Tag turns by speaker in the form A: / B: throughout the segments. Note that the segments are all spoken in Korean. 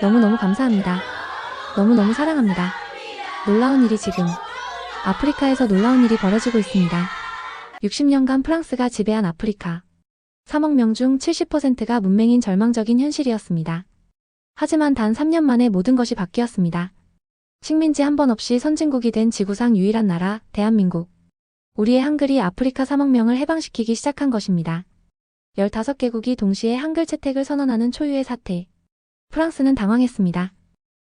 A: 너무너무 감사합니다. 너무너무 사랑합니다. 놀라운 일이 지금 아프리카에서 놀라운 일이 벌어지고 있습니다. 60년간 프랑스가 지배한 아프리카. 3억 명 중 70%가 문맹인 절망적인 현실이었습니다. 하지만 단 3년 만에 모든 것이 바뀌었습니다. 식민지 한 번 없이 선진국이 된 지구상 유일한 나라, 대한민국. 우리의 한글이 아프리카 3억 명을 해방시키기 시작한 것입니다. 15개국이 동시에 한글 채택을 선언하는 초유의 사태. 프랑스는 당황했습니다.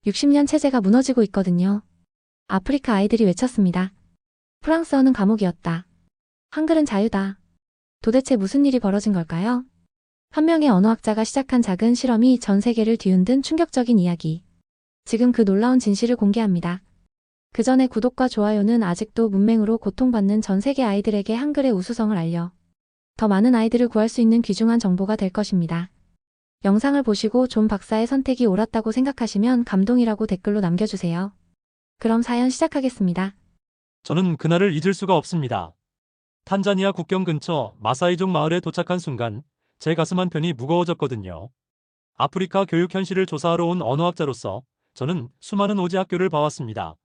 A: 60년 체제가 무너지고 있거든요. 아프리카 아이들이 외쳤습니다. 프랑스어는 감옥이었다. 한글은 자유다. 도대체 무슨 일이 벌어진 걸까요? 한 명의 언어학자가 시작한 작은 실험이 전 세계를 뒤흔든 충격적인 이야기. 지금 그 놀라운 진실을 공개합니다. 그 전에 구독과 좋아요는 아직도 문맹으로 고통받는 전 세계 아이들에게 한글의 우수성을 알려 더 많은 아이들을 구할 수 있는 귀중한 정보가 될 것입니다. 영상을 보시고 존 박사의 선택이 옳았다고 생각하시면 감동이라고 댓글로 남겨주세요. 그럼 사연 시작하겠습니다.
B: 저는 그날을 잊을 수가 없습니다. 탄자니아 국경 근처 마사이족 마을에 도착한 순간 제 가슴 한편이 무거워졌거든요. 아프리카 교육 현실을 조사하러 온 언어학자로서 저는 수많은 오지 학교를 봐왔습니다.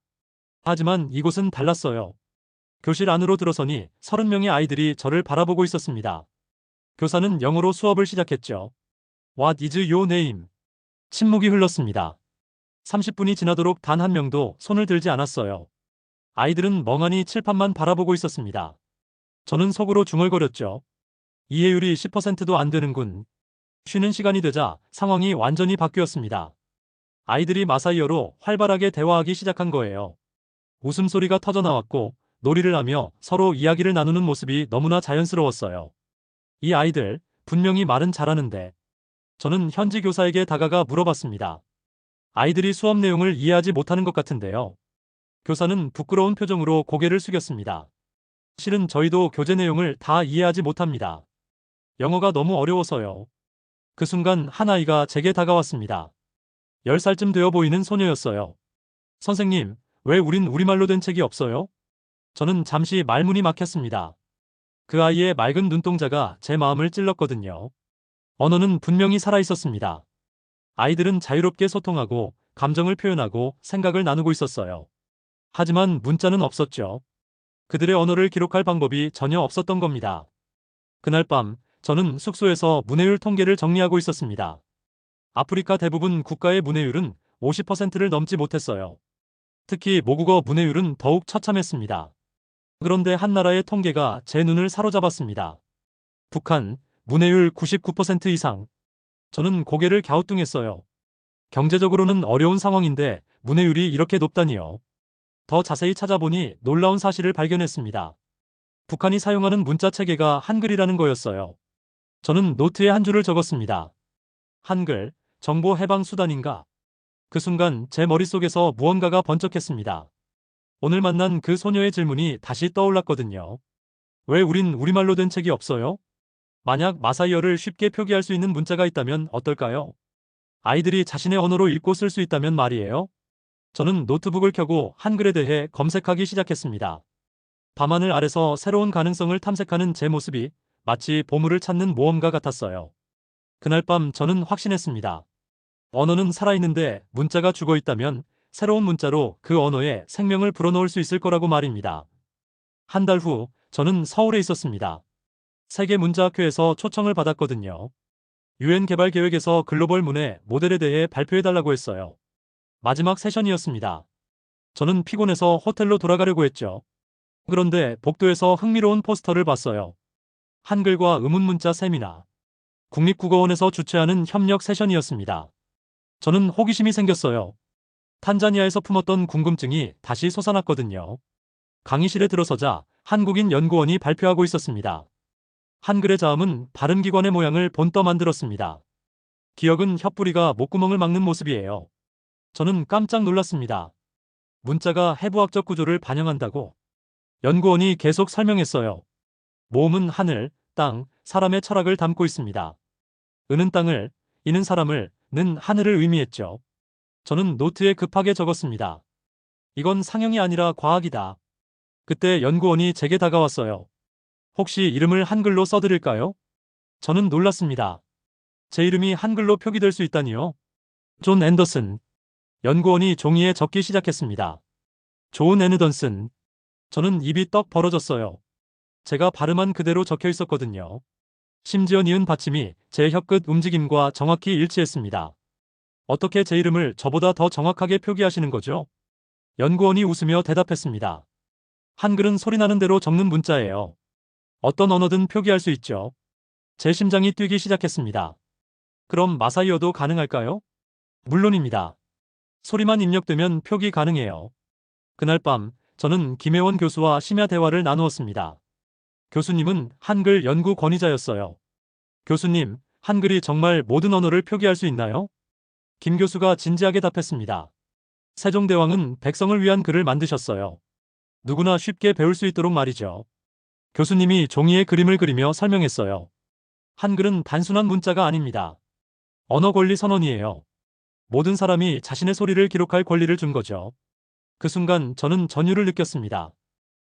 B: 하지만 이곳은 달랐어요. 교실 안으로 들어서니 30명의 아이들이 저를 바라보고 있었습니다. 교사는 영어로 수업을 시작했죠. What is your name? 침묵이 흘렀습니다. 30분이 지나도록 단 한 명도 손을 들지 않았어요. 아이들은 멍하니 칠판만 바라보고 있었습니다. 저는 속으로 중얼거렸죠. 이해율이 10%도 안 되는군. 쉬는 시간이 되자 상황이 완전히 바뀌었습니다. 아이들이 마사이어로 활발하게 대화하기 시작한 거예요. 웃음소리가 터져나왔고 놀이를 하며 서로 이야기를 나누는 모습이 너무나 자연스러웠어요. 이 아이들 분명히 말은 잘하는데. 저는 현지 교사에게 다가가 물어봤습니다. 아이들이 수업 내용을 이해하지 못하는 것 같은데요. 교사는 부끄러운 표정으로 고개를 숙였습니다. 실은 저희도 교재 내용을 다 이해하지 못합니다. 영어가 너무 어려워서요. 그 순간 한 아이가 제게 다가왔습니다. 10살쯤 되어 보이는 소녀였어요. 선생님, 왜 우린 우리말로 된 책이 없어요? 저는 잠시 말문이 막혔습니다. 그 아이의 맑은 눈동자가 제 마음을 찔렀거든요. 언어는 분명히 살아있었습니다. 아이들은 자유롭게 소통하고 감정을 표현하고 생각을 나누고 있었어요. 하지만 문자는 없었죠. 그들의 언어를 기록할 방법이 전혀 없었던 겁니다. 그날 밤 저는 숙소에서 문해율 통계를 정리하고 있었습니다. 아프리카 대부분 국가의 문해율은 50%를 넘지 못했어요. 특히 모국어 문해율은 더욱 처참했습니다. 그런데 한 나라의 통계가 제 눈을 사로잡았습니다. 북한, 문해율 99% 이상. 저는 고개를 갸우뚱했어요. 경제적으로는 어려운 상황인데 문해율이 이렇게 높다니요. 더 자세히 찾아보니 놀라운 사실을 발견했습니다. 북한이 사용하는 문자 체계가 한글이라는 거였어요. 저는 노트에 한 줄을 적었습니다. 한글, 정보 해방 수단인가? 그 순간 제 머릿속에서 무언가가 번쩍했습니다. 오늘 만난 그 소녀의 질문이 다시 떠올랐거든요. 왜 우린 우리말로 된 책이 없어요? 만약 마사이어를 쉽게 표기할 수 있는 문자가 있다면 어떨까요? 아이들이 자신의 언어로 읽고 쓸 수 있다면 말이에요. 저는 노트북을 켜고 한글에 대해 검색하기 시작했습니다. 밤하늘 아래서 새로운 가능성을 탐색하는 제 모습이 마치 보물을 찾는 모험가 같았어요. 그날 밤 저는 확신했습니다. 언어는 살아있는데 문자가 죽어있다면 새로운 문자로 그 언어에 생명을 불어넣을 수 있을 거라고 말입니다. 한 달 후 저는 서울에 있었습니다. 세계문자학회에서 초청을 받았거든요. 유엔 개발 계획에서 글로벌 문해 모델에 대해 발표해달라고 했어요. 마지막 세션이었습니다. 저는 피곤해서 호텔로 돌아가려고 했죠. 그런데 복도에서 흥미로운 포스터를 봤어요. 한글과 의문문자 세미나. 국립국어원에서 주최하는 협력 세션이었습니다. 저는 호기심이 생겼어요. 탄자니아에서 품었던 궁금증이 다시 솟아났거든요. 강의실에 들어서자 한국인 연구원이 발표하고 있었습니다. 한글의 자음은 발음기관의 모양을 본떠 만들었습니다. 기억은 혀뿌리가 목구멍을 막는 모습이에요. 저는 깜짝 놀랐습니다. 문자가 해부학적 구조를 반영한다고? 연구원이 계속 설명했어요. 모음은 하늘, 땅, 사람의 철학을 담고 있습니다. 은은 땅을, 이는 사람을, 는 하늘을 의미했죠. 저는 노트에 급하게 적었습니다. 이건 상형이 아니라 과학이다. 그때 연구원이 제게 다가왔어요. 혹시 이름을 한글로 써드릴까요? 저는 놀랐습니다. 제 이름이 한글로 표기될 수 있다니요? 존 앤더슨. 연구원이 종이에 적기 시작했습니다. 존 애너던슨. 저는 입이 떡 벌어졌어요. 제가 발음한 그대로 적혀 있었거든요. 심지어 니은 받침이 제 혀끝 움직임과 정확히 일치했습니다. 어떻게 제 이름을 저보다 더 정확하게 표기하시는 거죠? 연구원이 웃으며 대답했습니다. 한글은 소리나는 대로 적는 문자예요. 어떤 언어든 표기할 수 있죠. 제 심장이 뛰기 시작했습니다. 그럼 마사이어도 가능할까요? 물론입니다. 소리만 입력되면 표기 가능해요. 그날 밤 저는 김혜원 교수와 심야 대화를 나누었습니다. 교수님은 한글 연구 권위자였어요. 교수님, 한글이 정말 모든 언어를 표기할 수 있나요? 김 교수가 진지하게 답했습니다. 세종대왕은 백성을 위한 글을 만드셨어요. 누구나 쉽게 배울 수 있도록 말이죠. 교수님이 종이에 그림을 그리며 설명했어요. 한글은 단순한 문자가 아닙니다. 언어 권리 선언이에요. 모든 사람이 자신의 소리를 기록할 권리를 준 거죠. 그 순간 저는 전율을 느꼈습니다.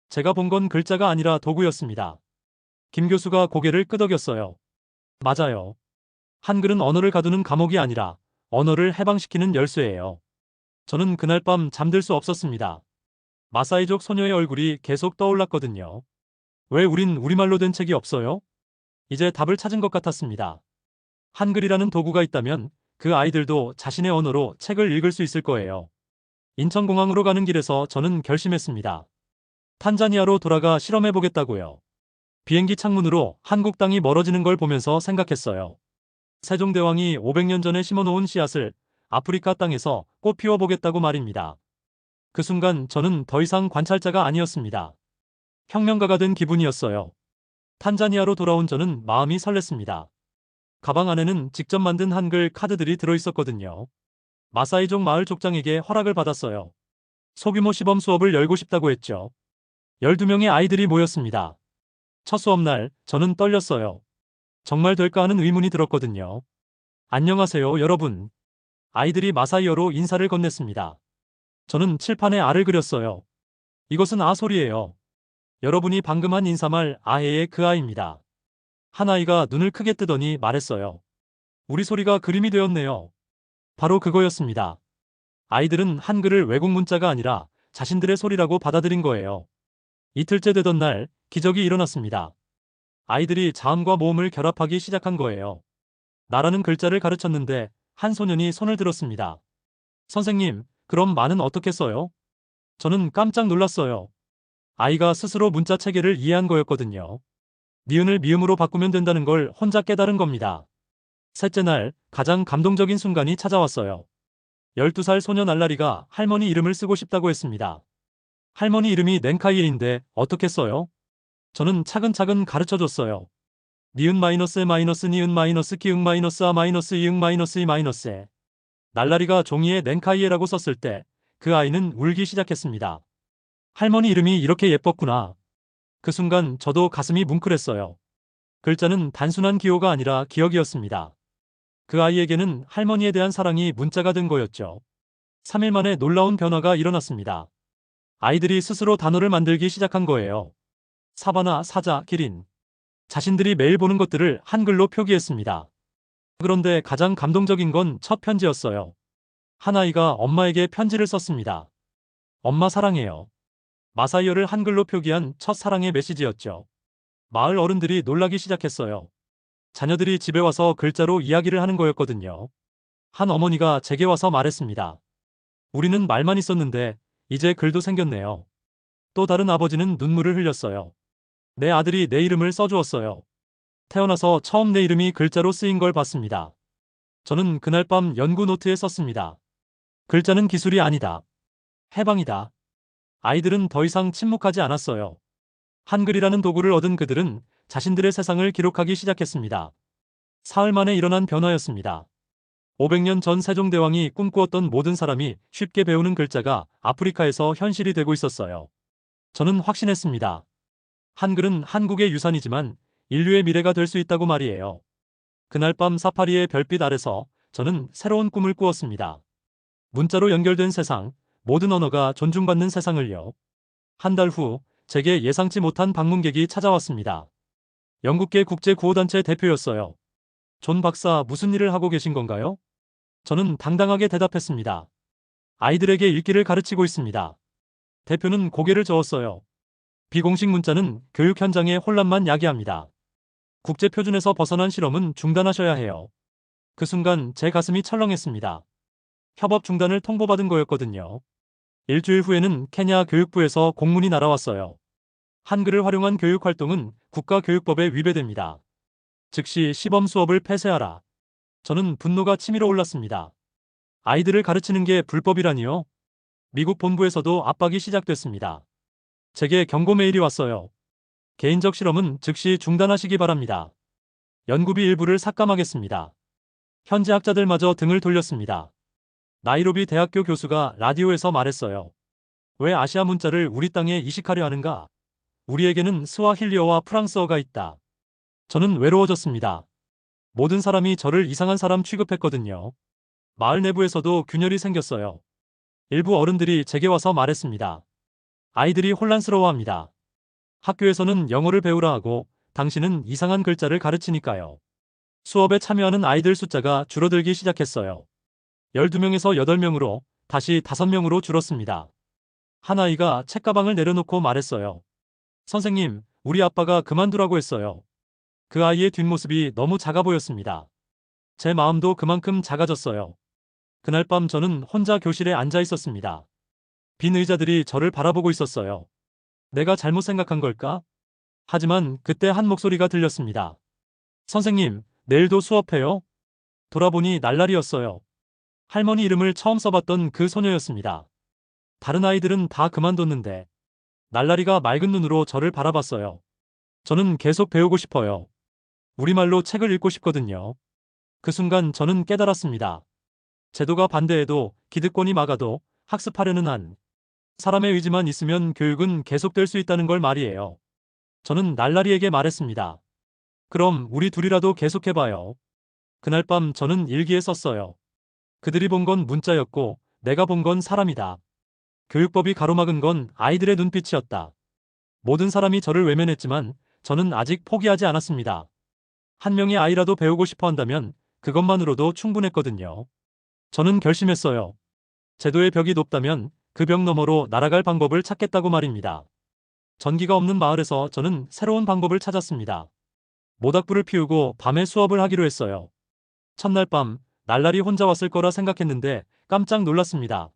B: 제가 본 건 글자가 아니라 도구였습니다. 김 교수가 고개를 끄덕였어요. 맞아요. 한글은 언어를 가두는 감옥이 아니라 언어를 해방시키는 열쇠예요. 저는 그날 밤 잠들 수 없었습니다. 마사이족 소녀의 얼굴이 계속 떠올랐거든요. 왜 우린 우리말로 된 책이 없어요? 이제 답을 찾은 것 같았습니다. 한글이라는 도구가 있다면 그 아이들도 자신의 언어로 책을 읽을 수 있을 거예요. 인천공항으로 가는 길에서 저는 결심했습니다. 탄자니아로 돌아가 실험해보겠다고요. 비행기 창문으로 한국 땅이 멀어지는 걸 보면서 생각했어요. 세종대왕이 500년 전에 심어놓은 씨앗을 아프리카 땅에서 꽃 피워보겠다고 말입니다. 그 순간 저는 더 이상 관찰자가 아니었습니다. 혁명가가 된 기분이었어요. 탄자니아로 돌아온 저는 마음이 설렜습니다. 가방 안에는 직접 만든 한글 카드들이 들어있었거든요. 마사이족 마을 족장에게 허락을 받았어요. 소규모 시범 수업을 열고 싶다고 했죠. 12명의 아이들이 모였습니다. 첫 수업날 저는 떨렸어요. 정말 될까 하는 의문이 들었거든요. 안녕하세요, 여러분. 아이들이 마사이어로 인사를 건넸습니다. 저는 칠판에 아를 그렸어요. 이것은 아 소리예요. 여러분이 방금 한 인사말 아해의 그 아입니다. 한 아이가 눈을 크게 뜨더니 말했어요. 우리 소리가 그림이 되었네요. 바로 그거였습니다. 아이들은 한글을 외국 문자가 아니라 자신들의 소리라고 받아들인 거예요. 이틀째 되던 날 기적이 일어났습니다. 아이들이 자음과 모음을 결합하기 시작한 거예요. 나라는 글자를 가르쳤는데 한 소년이 손을 들었습니다. 선생님, 그럼 마는 어떻게 써요? 저는 깜짝 놀랐어요. 아이가 스스로 문자 체계를 이해한 거였거든요. 니은을 미음으로 바꾸면 된다는 걸 혼자 깨달은 겁니다. 셋째 날 가장 감동적인 순간이 찾아왔어요. 12살 소녀 날라리가 할머니 이름을 쓰고 싶다고 했습니다. 할머니 이름이 넨카이인데 어떻게 써요? 저는 차근차근 가르쳐줬어요. 니은 마이너스 마이너스 니은 마이너스 기응 마이너스 아 마이너스 이응 마이너스 이 마이너스. 날라리가 종이에 넨카이에라고 썼을 때 그 아이는 울기 시작했습니다. 할머니 이름이 이렇게 예뻤구나. 그 순간 저도 가슴이 뭉클했어요. 글자는 단순한 기호가 아니라 기억이었습니다. 그 아이에게는 할머니에 대한 사랑이 문자가 된 거였죠. 3일 만에 놀라운 변화가 일어났습니다. 아이들이 스스로 단어를 만들기 시작한 거예요. 사바나, 사자, 기린. 자신들이 매일 보는 것들을 한글로 표기했습니다. 그런데 가장 감동적인 건 첫 편지였어요. 한 아이가 엄마에게 편지를 썼습니다. 엄마 사랑해요. 마사이어를 한글로 표기한 첫 사랑의 메시지였죠. 마을 어른들이 놀라기 시작했어요. 자녀들이 집에 와서 글자로 이야기를 하는 거였거든요. 한 어머니가 제게 와서 말했습니다. 우리는 말만 있었는데 이제 글도 생겼네요. 또 다른 아버지는 눈물을 흘렸어요. 내 아들이 내 이름을 써주었어요. 태어나서 처음 내 이름이 글자로 쓰인 걸 봤습니다. 저는 그날 밤 연구 노트에 썼습니다. 글자는 기술이 아니다. 해방이다. 아이들은 더 이상 침묵하지 않았어요. 한글이라는 도구를 얻은 그들은 자신들의 세상을 기록하기 시작했습니다. 사흘 만에 일어난 변화였습니다. 500년 전 세종대왕이 꿈꾸었던 모든 사람이 쉽게 배우는 글자가 아프리카에서 현실이 되고 있었어요. 저는 확신했습니다. 한글은 한국의 유산이지만 인류의 미래가 될 수 있다고 말이에요. 그날 밤 사파리의 별빛 아래서 저는 새로운 꿈을 꾸었습니다. 문자로 연결된 세상, 모든 언어가 존중받는 세상을요. 한 달 후 제게 예상치 못한 방문객이 찾아왔습니다. 영국계 국제구호단체 대표였어요. 존 박사 무슨 일을 하고 계신 건가요? 저는 당당하게 대답했습니다. 아이들에게 읽기를 가르치고 있습니다. 대표는 고개를 저었어요. 비공식 문자는 교육 현장의 혼란만 야기합니다. 국제 표준에서 벗어난 실험은 중단하셔야 해요. 그 순간 제 가슴이 철렁했습니다. 협업 중단을 통보받은 거였거든요. 일주일 후에는 케냐 교육부에서 공문이 날아왔어요. 한글을 활용한 교육 활동은 국가교육법에 위배됩니다. 즉시 시범 수업을 폐쇄하라. 저는 분노가 치밀어 올랐습니다. 아이들을 가르치는 게 불법이라니요? 미국 본부에서도 압박이 시작됐습니다. 제게 경고 메일이 왔어요. 개인적 실험은 즉시 중단하시기 바랍니다. 연구비 일부를 삭감하겠습니다. 현지 학자들마저 등을 돌렸습니다. 나이로비 대학교 교수가 라디오에서 말했어요. 왜 아시아 문자를 우리 땅에 이식하려 하는가? 우리에게는 스와힐리어와 프랑스어가 있다. 저는 외로워졌습니다. 모든 사람이 저를 이상한 사람 취급했거든요. 마을 내부에서도 균열이 생겼어요. 일부 어른들이 제게 와서 말했습니다. 아이들이 혼란스러워합니다. 학교에서는 영어를 배우라 하고 당신은 이상한 글자를 가르치니까요. 수업에 참여하는 아이들 숫자가 줄어들기 시작했어요. 12명에서 8명으로 다시 5명으로 줄었습니다. 한 아이가 책가방을 내려놓고 말했어요. 선생님, 우리 아빠가 그만두라고 했어요. 그 아이의 뒷모습이 너무 작아 보였습니다. 제 마음도 그만큼 작아졌어요. 그날 밤 저는 혼자 교실에 앉아 있었습니다. 빈 의자들이 저를 바라보고 있었어요. 내가 잘못 생각한 걸까? 하지만 그때 한 목소리가 들렸습니다. 선생님, 내일도 수업해요? 돌아보니 날라리였어요. 할머니 이름을 처음 써봤던 그 소녀였습니다. 다른 아이들은 다 그만뒀는데 날라리가 맑은 눈으로 저를 바라봤어요. 저는 계속 배우고 싶어요. 우리말로 책을 읽고 싶거든요. 그 순간 저는 깨달았습니다. 제도가 반대해도 기득권이 막아도 학습하려는 한 사람의 의지만 있으면 교육은 계속될 수 있다는 걸 말이에요. 저는 날라리에게 말했습니다. 그럼 우리 둘이라도 계속해봐요. 그날 밤 저는 일기에 썼어요. 그들이 본 건 문자였고 내가 본 건 사람이다. 교육법이 가로막은 건 아이들의 눈빛이었다. 모든 사람이 저를 외면했지만 저는 아직 포기하지 않았습니다. 한 명의 아이라도 배우고 싶어 한다면 그것만으로도 충분했거든요. 저는 결심했어요. 제도의 벽이 높다면 그 벽 너머로 날아갈 방법을 찾겠다고 말입니다. 전기가 없는 마을에서 저는 새로운 방법을 찾았습니다. 모닥불을 피우고 밤에 수업을 하기로 했어요. 첫날 밤, 날라리 혼자 왔을 거라 생각했는데 깜짝 놀랐습니다.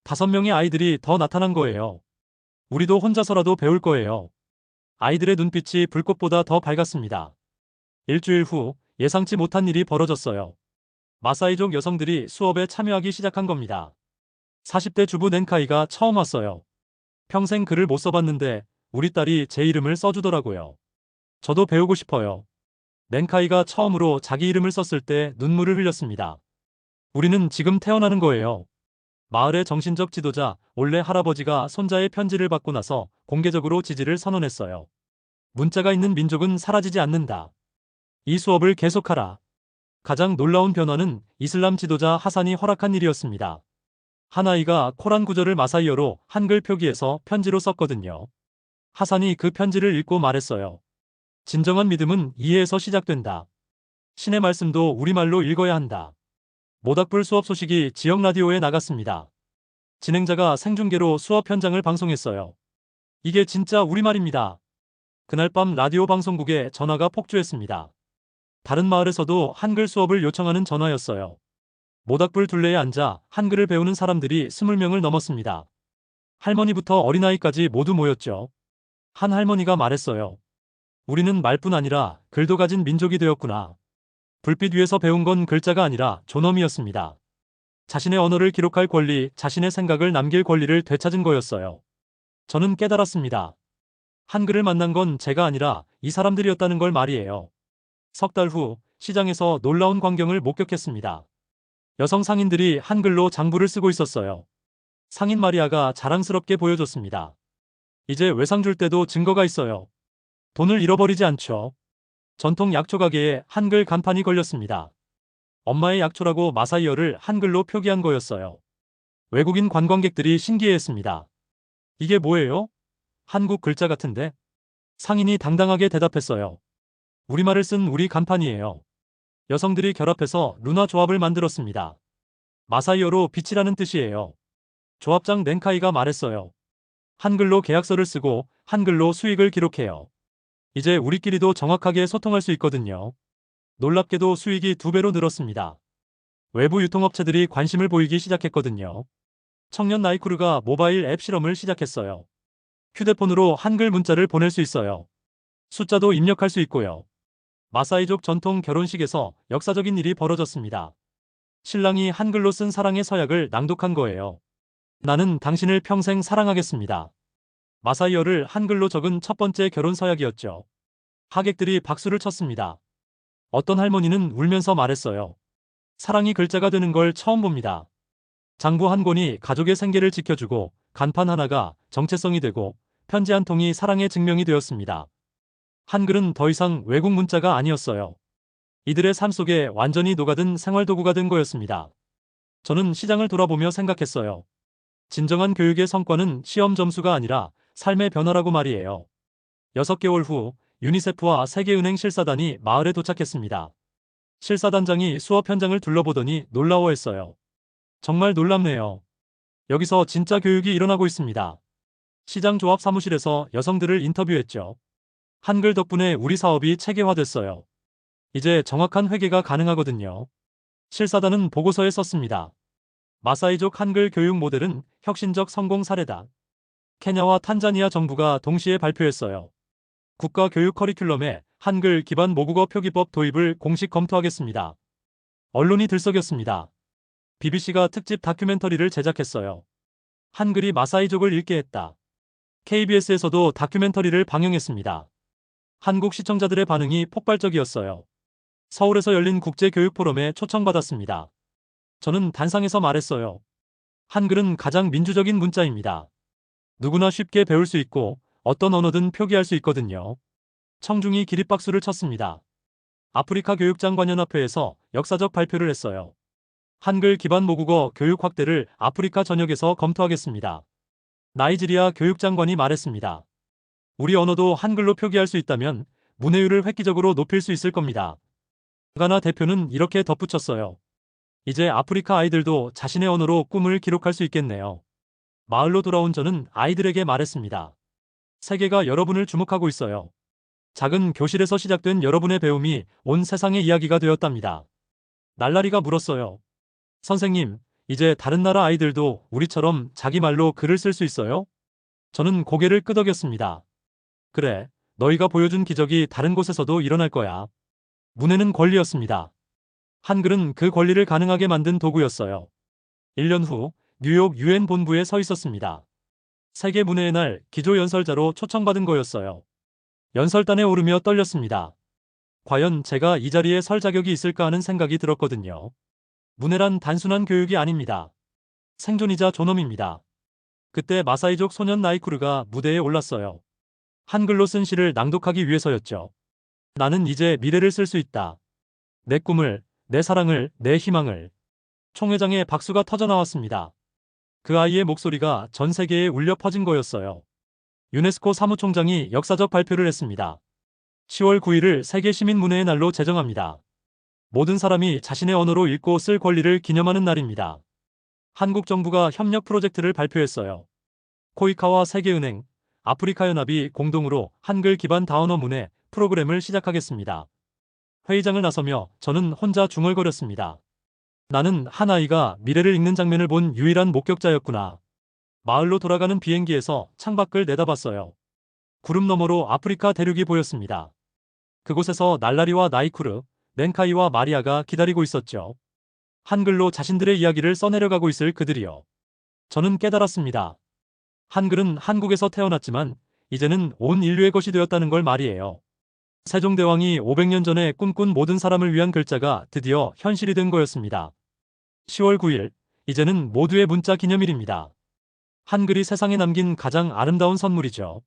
B: 5명의 아이들이 더 나타난 거예요. 우리도 혼자서라도 배울 거예요. 아이들의 눈빛이 불꽃보다 더 밝았습니다. 일주일 후 예상치 못한 일이 벌어졌어요. 마사이족 여성들이 수업에 참여하기 시작한 겁니다. 40대 주부 넨카이가 처음 왔어요. 평생 글을 못 써봤는데 우리 딸이 제 이름을 써주더라고요. 저도 배우고 싶어요. 넨카이가 처음으로 자기 이름을 썼을 때 눈물을 흘렸습니다. 우리는 지금 태어나는 거예요. 마을의 정신적 지도자 올레 할아버지가 손자의 편지를 받고 나서 공개적으로 지지를 선언했어요. 문자가 있는 민족은 사라지지 않는다. 이 수업을 계속하라. 가장 놀라운 변화는 이슬람 지도자 하산이 허락한 일이었습니다. 한 아이가 코란 구절을 마사이어로 한글 표기해서 편지로 썼거든요. 하산이 그 편지를 읽고 말했어요. 진정한 믿음은 이해에서 시작된다. 신의 말씀도 우리말로 읽어야 한다. 모닥불 수업 소식이 지역 라디오에 나갔습니다. 진행자가 생중계로 수업 현장을 방송했어요. 이게 진짜 우리말입니다. 그날 밤 라디오 방송국에 전화가 폭주했습니다. 다른 마을에서도 한글 수업을 요청하는 전화였어요. 모닥불 둘레에 앉아 한글을 배우는 사람들이 20명을 넘었습니다. 할머니부터 어린아이까지 모두 모였죠. 한 할머니가 말했어요. 우리는 말뿐 아니라 글도 가진 민족이 되었구나. 불빛 위에서 배운 건 글자가 아니라 존엄이었습니다. 자신의 언어를 기록할 권리, 자신의 생각을 남길 권리를 되찾은 거였어요. 저는 깨달았습니다. 한글을 만난 건 제가 아니라 이 사람들이었다는 걸 말이에요. 석 달 후 시장에서 놀라운 광경을 목격했습니다. 여성 상인들이 한글로 장부를 쓰고 있었어요. 상인 마리아가 자랑스럽게 보여줬습니다. 이제 외상 줄 때도 증거가 있어요. 돈을 잃어버리지 않죠. 전통 약초 가게에 한글 간판이 걸렸습니다. 엄마의 약초라고 마사이어를 한글로 표기한 거였어요. 외국인 관광객들이 신기해했습니다. 이게 뭐예요? 한국 글자 같은데? 상인이 당당하게 대답했어요. 우리말을 쓴 우리 간판이에요. 여성들이 결합해서 루나 조합을 만들었습니다. 마사이어로 빛이라는 뜻이에요. 조합장 넨카이가 말했어요. 한글로 계약서를 쓰고 한글로 수익을 기록해요. 이제 우리끼리도 정확하게 소통할 수 있거든요. 놀랍게도 수익이 2배로 늘었습니다. 외부 유통업체들이 관심을 보이기 시작했거든요. 청년 나이쿠르가 모바일 앱 실험을 시작했어요. 휴대폰으로 한글 문자를 보낼 수 있어요. 숫자도 입력할 수 있고요. 마사이족 전통 결혼식에서 역사적인 일이 벌어졌습니다. 신랑이 한글로 쓴 사랑의 서약을 낭독한 거예요. 나는 당신을 평생 사랑하겠습니다. 마사이어를 한글로 적은 첫 번째 결혼 서약이었죠. 하객들이 박수를 쳤습니다. 어떤 할머니는 울면서 말했어요. 사랑이 글자가 되는 걸 처음 봅니다. 장부 한 권이 가족의 생계를 지켜주고 간판 하나가 정체성이 되고 편지 한 통이 사랑의 증명이 되었습니다. 한글은 더 이상 외국 문자가 아니었어요. 이들의 삶 속에 완전히 녹아든 생활도구가 된 거였습니다. 저는 시장을 돌아보며 생각했어요. 진정한 교육의 성과는 시험 점수가 아니라 삶의 변화라고 말이에요. 6개월 후 유니세프와 세계은행 실사단이 마을에 도착했습니다. 실사단장이 수업 현장을 둘러보더니 놀라워했어요. 정말 놀랍네요. 여기서 진짜 교육이 일어나고 있습니다. 시장 조합 사무실에서 여성들을 인터뷰했죠. 한글 덕분에 우리 사업이 체계화됐어요. 이제 정확한 회계가 가능하거든요. 실사단은 보고서에 썼습니다. 마사이족 한글 교육 모델은 혁신적 성공 사례다. 케냐와 탄자니아 정부가 동시에 발표했어요. 국가 교육 커리큘럼에 한글 기반 모국어 표기법 도입을 공식 검토하겠습니다. 언론이 들썩였습니다. BBC가 특집 다큐멘터리를 제작했어요. 한글이 마사이족을 읽게 했다. KBS에서도 다큐멘터리를 방영했습니다. 한국 시청자들의 반응이 폭발적이었어요. 서울에서 열린 국제교육포럼에 초청받았습니다. 저는 단상에서 말했어요. 한글은 가장 민주적인 문자입니다. 누구나 쉽게 배울 수 있고 어떤 언어든 표기할 수 있거든요. 청중이 기립박수를 쳤습니다. 아프리카 교육장관연합회에서 역사적 발표를 했어요. 한글 기반 모국어 교육 확대를 아프리카 전역에서 검토하겠습니다. 나이지리아 교육장관이 말했습니다. 우리 언어도 한글로 표기할 수 있다면 문해율을 획기적으로 높일 수 있을 겁니다. 가나 대표는 이렇게 덧붙였어요. 이제 아프리카 아이들도 자신의 언어로 꿈을 기록할 수 있겠네요. 마을로 돌아온 저는 아이들에게 말했습니다. 세계가 여러분을 주목하고 있어요. 작은 교실에서 시작된 여러분의 배움이 온 세상의 이야기가 되었답니다. 날라리가 물었어요. 선생님, 이제 다른 나라 아이들도 우리처럼 자기 말로 글을 쓸 수 있어요? 저는 고개를 끄덕였습니다. 그래, 너희가 보여준 기적이 다른 곳에서도 일어날 거야. 문해는 권리였습니다. 한글은 그 권리를 가능하게 만든 도구였어요. 1년 후 뉴욕 유엔 본부에 서 있었습니다. 세계 문해의 날 기조 연설자로 초청받은 거였어요. 연설단에 오르며 떨렸습니다. 과연 제가 이 자리에 설 자격이 있을까 하는 생각이 들었거든요. 문해란 단순한 교육이 아닙니다. 생존이자 존엄입니다. 그때 마사이족 소년 나이쿠르가 무대에 올랐어요. 한글로 쓴 시를 낭독하기 위해서였죠. 나는 이제 미래를 쓸 수 있다. 내 꿈을, 내 사랑을, 내 희망을. 총회장의 박수가 터져나왔습니다. 그 아이의 목소리가 전 세계에 울려 퍼진 거였어요. 유네스코 사무총장이 역사적 발표를 했습니다. 10월 9일을 세계 시민문해의 날로 제정합니다. 모든 사람이 자신의 언어로 읽고 쓸 권리를 기념하는 날입니다. 한국 정부가 협력 프로젝트를 발표했어요. 코이카와 세계은행, 아프리카연합이 공동으로 한글 기반 다언어 문해 프로그램을 시작하겠습니다. 회의장을 나서며 저는 혼자 중얼거렸습니다. 나는 한 아이가 미래를 읽는 장면을 본 유일한 목격자였구나. 마을로 돌아가는 비행기에서 창밖을 내다봤어요. 구름 너머로 아프리카 대륙이 보였습니다. 그곳에서 날라리와 나이쿠르, 넨카이와 마리아가 기다리고 있었죠. 한글로 자신들의 이야기를 써내려가고 있을 그들이요. 저는 깨달았습니다. 한글은 한국에서 태어났지만 이제는 온 인류의 것이 되었다는 걸 말이에요. 세종대왕이 500년 전에 꿈꾼 모든 사람을 위한 글자가 드디어 현실이 된 거였습니다. 10월 9일, 이제는 모두의 문자 기념일입니다. 한글이 세상에 남긴 가장 아름다운 선물이죠.